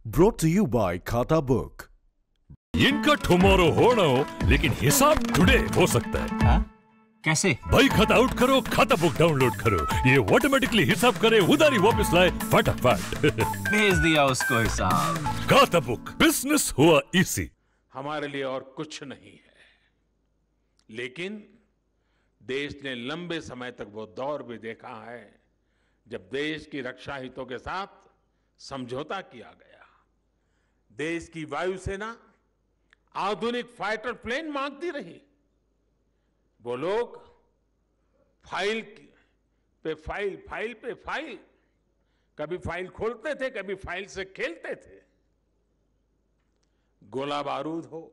Brought to you by Khata Book. इनका tomorrow हो ना हो, लेकिन हिसाब टुडे हो सकता है। हा? कैसे? भाई खाता आउट करो, खाता बुक डाउनलोड करो, ये ऑटोमेटिकली हिसाब करे, उधारी वापस लाए फटाफट। भेज दिया उसको हिसाब। खाता बुक, बिजनेस हुआ इजी। हमारे लिए और कुछ नहीं है, लेकिन देश ने लंबे समय तक वो दौर भी देखा है जब देश की रक्षा हितों के साथ समझौता किया गया। देश की वायुसेना आधुनिक फाइटर प्लेन मांगती रही। वो लोग फाइल पे फाइल, फाइल पे फाइल, कभी फाइल खोलते थे, कभी फाइल से खेलते थे। गोला बारूद हो,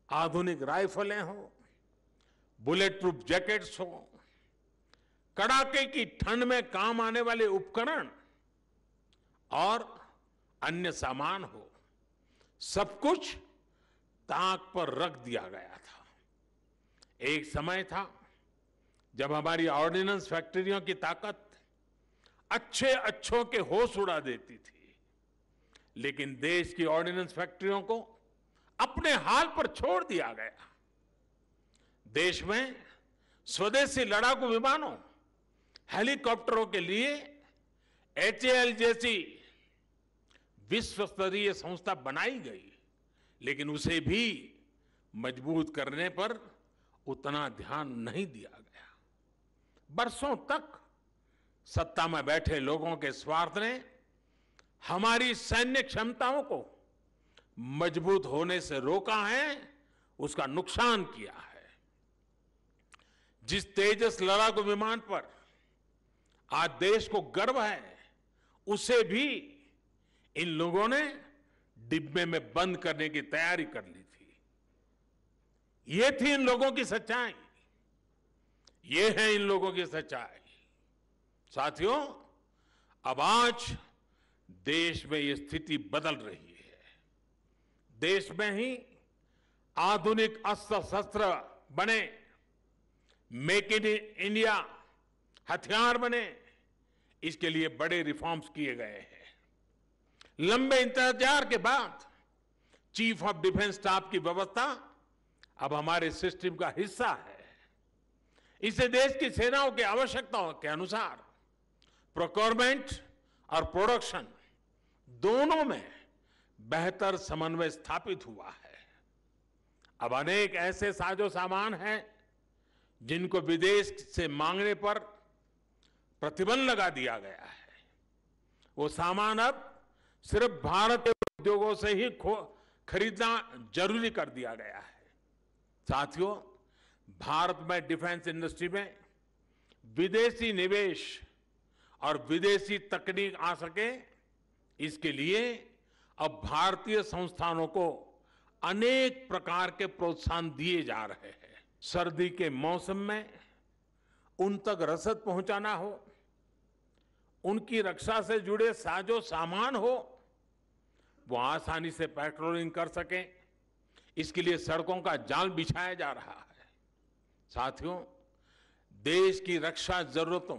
आधुनिक राइफलें हो, बुलेट प्रूफ जैकेट्स हो, कड़ाके की ठंड में काम आने वाले उपकरण और अन्य सामान हो, सब कुछ ताक पर रख दिया गया था। एक समय था जब हमारी ऑर्डिनेंस फैक्ट्रियों की ताकत अच्छे अच्छों के होश उड़ा देती थी, लेकिन देश की ऑर्डिनेंस फैक्ट्रियों को अपने हाल पर छोड़ दिया गया। देश में स्वदेशी लड़ाकू विमानों, हेलीकॉप्टरों के लिए HAL जैसी विश्व स्तरीय संस्था बनाई गई, लेकिन उसे भी मजबूत करने पर उतना ध्यान नहीं दिया गया। बरसों तक सत्ता में बैठे लोगों के स्वार्थ ने हमारी सैन्य क्षमताओं को मजबूत होने से रोका है, उसका नुकसान किया है। जिस तेजस लड़ाकू विमान पर आज देश को गर्व है, उसे भी इन लोगों ने डिब्बे में बंद करने की तैयारी कर ली थी। ये थी इन लोगों की सच्चाई, ये है इन लोगों की सच्चाई। साथियों, अब आज देश में ये स्थिति बदल रही है। देश में ही आधुनिक अस्त्र शस्त्र बने, मेक इन इंडिया हथियार बने, इसके लिए बड़े रिफॉर्म्स किए गए हैं। लंबे इंतजार के बाद चीफ ऑफ डिफेंस स्टाफ की व्यवस्था अब हमारे सिस्टम का हिस्सा है। इसे देश की सेनाओं की आवश्यकताओं के अनुसार प्रोक्योरमेंट और प्रोडक्शन दोनों में बेहतर समन्वय स्थापित हुआ है। अब अनेक ऐसे साजो सामान हैं जिनको विदेश से मांगने पर प्रतिबंध लगा दिया गया है। वो सामान अब सिर्फ भारत के उद्योगों से ही खरीदना जरूरी कर दिया गया है। साथियों, भारत में डिफेंस इंडस्ट्री में विदेशी निवेश और विदेशी तकनीक आ सके, इसके लिए अब भारतीय संस्थानों को अनेक प्रकार के प्रोत्साहन दिए जा रहे हैं। सर्दी के मौसम में उन तक रसद पहुंचाना हो, उनकी रक्षा से जुड़े साजो सामान हो, वो आसानी से पेट्रोलिंग कर सकें, इसके लिए सड़कों का जाल बिछाया जा रहा है। साथियों, देश की रक्षा जरूरतों,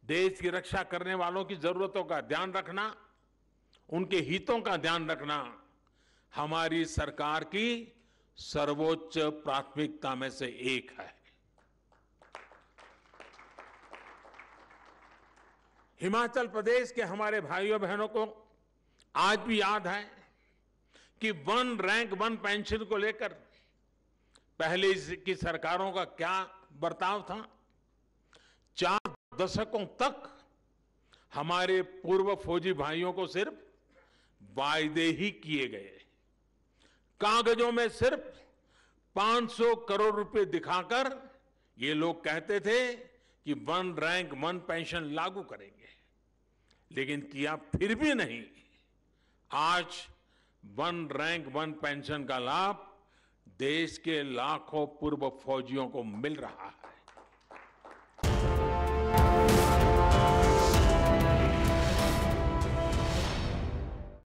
देश की रक्षा करने वालों की जरूरतों का ध्यान रखना, उनके हितों का ध्यान रखना हमारी सरकार की सर्वोच्च प्राथमिकता में से एक है। हिमाचल प्रदेश के हमारे भाइयों बहनों को आज भी याद है कि वन रैंक वन पेंशन को लेकर पहले की सरकारों का क्या बर्ताव था। 4 दशकों तक हमारे पूर्व फौजी भाइयों को सिर्फ वायदे ही किए गए, कागजों में सिर्फ 500 करोड़ रुपए दिखाकर ये लोग कहते थे कि वन रैंक वन पेंशन लागू करेंगे, लेकिन किया फिर भी नहीं। आज वन रैंक वन पेंशन का लाभ देश के लाखों पूर्व फौजियों को मिल रहा है।